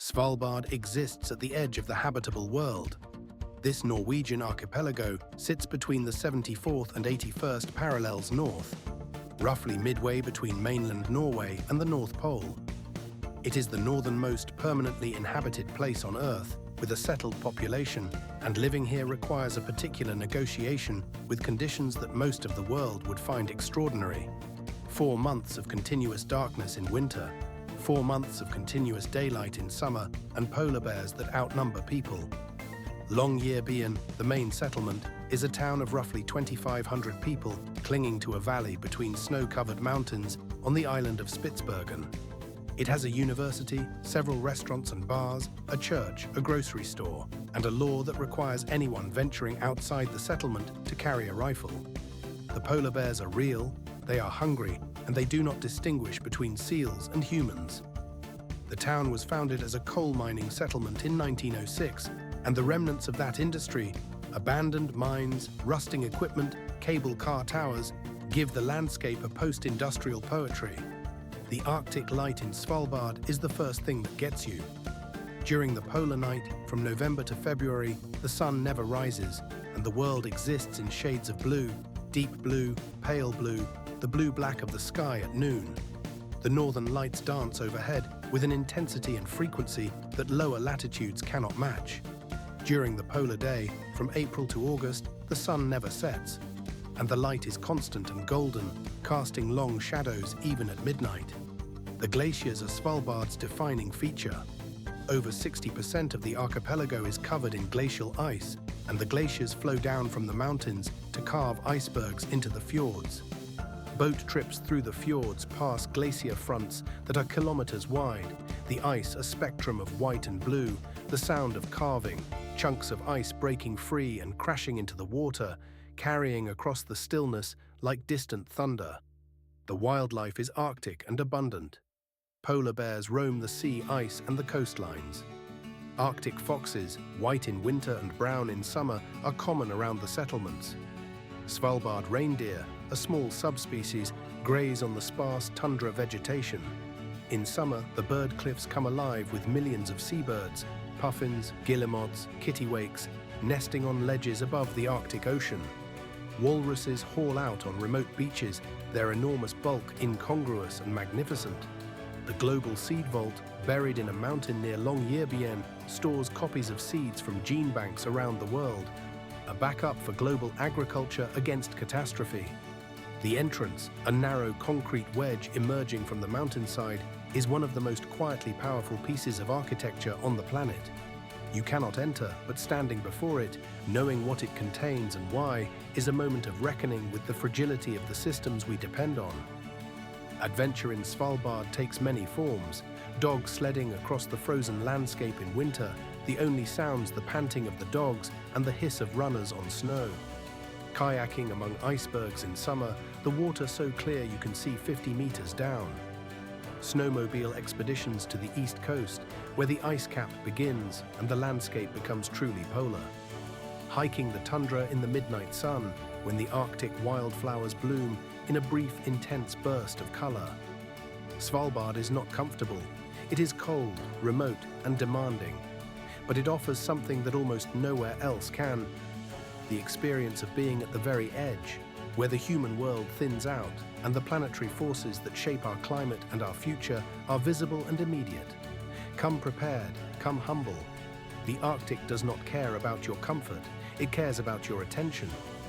Svalbard exists at the edge of the habitable world. This Norwegian archipelago sits between the 74th and 81st parallels north, roughly midway between mainland Norway and the North Pole. It is the northernmost permanently inhabited place on Earth, with a settled population, and living here requires a particular negotiation with conditions that most of the world would find extraordinary. 4 months of continuous darkness in winter, 4 months of continuous daylight in summer, and polar bears that outnumber people. Longyearbyen, the main settlement, is a town of roughly 2,500 people clinging to a valley between snow-covered mountains on the island of Spitsbergen. It has a university, several restaurants and bars, a church, a grocery store, and a law that requires anyone venturing outside the settlement to carry a rifle. The polar bears are real, they are hungry, and they do not distinguish between seals and humans. The town was founded as a coal mining settlement in 1906, and the remnants of that industry, abandoned mines, rusting equipment, cable car towers, give the landscape a post-industrial poetry. The Arctic light in Svalbard is the first thing that gets you. During the polar night, from November to February, the sun never rises, and the world exists in shades of blue, deep blue, pale blue, the blue-black of the sky at noon. The northern lights dance overhead with an intensity and frequency that lower latitudes cannot match. During the polar day, from April to August, the sun never sets, and the light is constant and golden, casting long shadows even at midnight. The glaciers are Svalbard's defining feature. Over 60% of the archipelago is covered in glacial ice, and the glaciers flow down from the mountains to carve icebergs into the fjords. Boat trips through the fjords pass glacier fronts that are kilometers wide, the ice a spectrum of white and blue, the sound of carving, chunks of ice breaking free and crashing into the water, carrying across the stillness like distant thunder. The wildlife is arctic and abundant. Polar bears roam the sea ice and the coastlines. Arctic foxes, white in winter and brown in summer, are common around the settlements. Svalbard reindeer, a small subspecies, graze on the sparse tundra vegetation. In summer, the bird cliffs come alive with millions of seabirds, puffins, guillemots, kittiwakes, nesting on ledges above the Arctic Ocean. Walruses haul out on remote beaches, their enormous bulk incongruous and magnificent. The global seed vault, buried in a mountain near Longyearbyen, stores copies of seeds from gene banks around the world, a backup for global agriculture against catastrophe. The entrance, a narrow concrete wedge emerging from the mountainside, is one of the most quietly powerful pieces of architecture on the planet. You cannot enter, but standing before it, knowing what it contains and why, is a moment of reckoning with the fragility of the systems we depend on. Adventure in Svalbard takes many forms. Dog sledding across the frozen landscape in winter, the only sounds the panting of the dogs and the hiss of runners on snow. Kayaking among icebergs in summer, the water so clear you can see 50 meters down. Snowmobile expeditions to the east coast, where the ice cap begins and the landscape becomes truly polar. Hiking the tundra in the midnight sun, when the Arctic wildflowers bloom in a brief, intense burst of color. Svalbard is not comfortable. It is cold, remote, and demanding. But it offers something that almost nowhere else can: the experience of being at the very edge, where the human world thins out and the planetary forces that shape our climate and our future are visible and immediate. Come prepared, come humble. The Arctic does not care about your comfort, it cares about your attention.